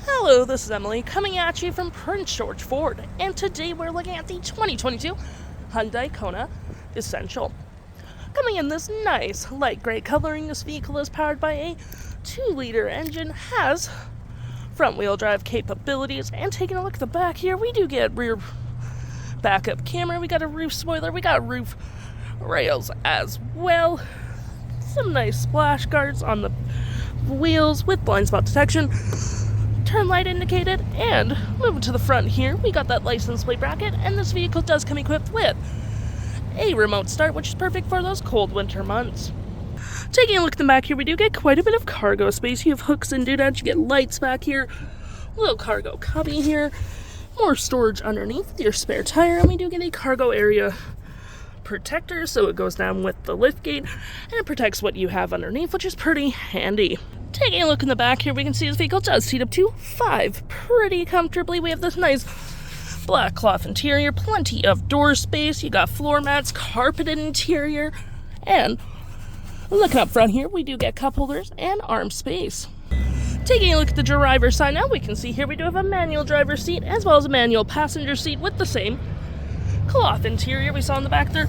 Hello, this is Emily coming at you from Prince George Ford, and today we're looking at the 2022 Hyundai Kona Essential. Coming in this nice light gray coloring, this vehicle is powered by a 2-liter engine, has front-wheel drive capabilities, and taking a look at the back here, we do get rear backup camera, we got a roof spoiler, we got roof rails as well, some nice splash guards on the wheels with blind spot detection, turn light indicated, and moving to the front here, we got that license plate bracket, and this vehicle does come equipped with a remote start, which is perfect for those cold winter months. Taking a look at the back here, we do get quite a bit of cargo space. You have hooks and doodads, you get lights back here, little cargo cubby here, more storage underneath with your spare tire, and we do get a cargo area protector, so it goes down with the lift gate, and it protects what you have underneath, which is pretty handy. Taking a look in the back here, we can see this vehicle does seat up to 5 pretty comfortably. We have this nice black cloth interior, plenty of door space, you got floor mats, carpeted interior, and looking up front here, we do get cup holders and arm space. Taking a look at the driver's side now, we can see here we do have a manual driver's seat as well as a manual passenger seat with the same cloth interior we saw in the back there.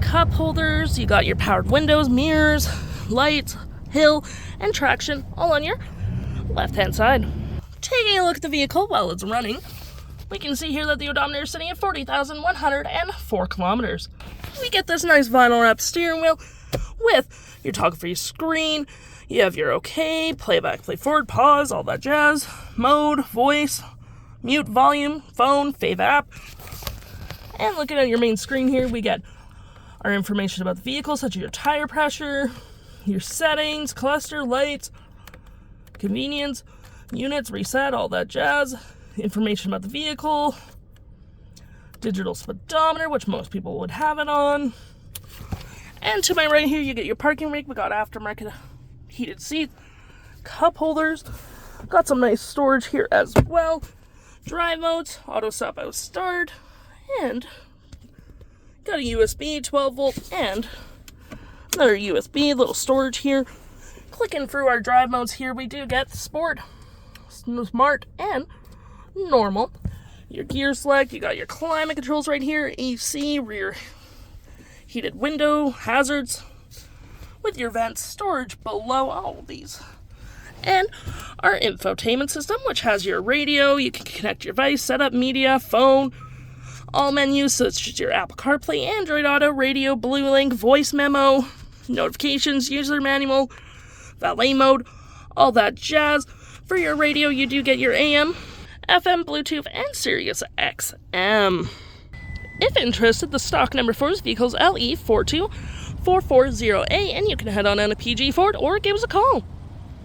Cup holders, you got your powered windows, mirrors, lights, hill, and traction all on your left-hand side. Taking a look at the vehicle while it's running, we can see here that the odometer is sitting at 40,104 kilometers. We get this nice vinyl wrapped steering wheel with your toggle-free screen. You have your OK, playback, play forward, pause, all that jazz, mode, voice, mute, volume, phone, fave app. And looking at your main screen here, we get our information about the vehicle, such as your tire pressure, your settings, cluster, lights, convenience, units, reset, all that jazz, information about the vehicle, digital speedometer, which most people would have it on. And to my right here, you get your parking brake. We got aftermarket heated seats, cup holders, got some nice storage here as well, drive modes, auto stop, auto start, and got a USB 12 volt and another USB, little storage here. Clicking through our drive modes here, we do get sport, smart, and normal. Your gear select, you got your climate controls right here, AC, rear heated window, hazards, with your vents, storage below all of these. And our infotainment system, which has your radio, you can connect your device, set up media, phone, all menus, so it's just your Apple CarPlay, Android Auto, radio, Blue Link, voice memo, notifications, user manual, valet mode, all that jazz. For your radio, you do get your AM, FM, Bluetooth, and Sirius XM. If interested, the stock number for this vehicle is LE42440A, and you can head on down to PG Ford or give us a call.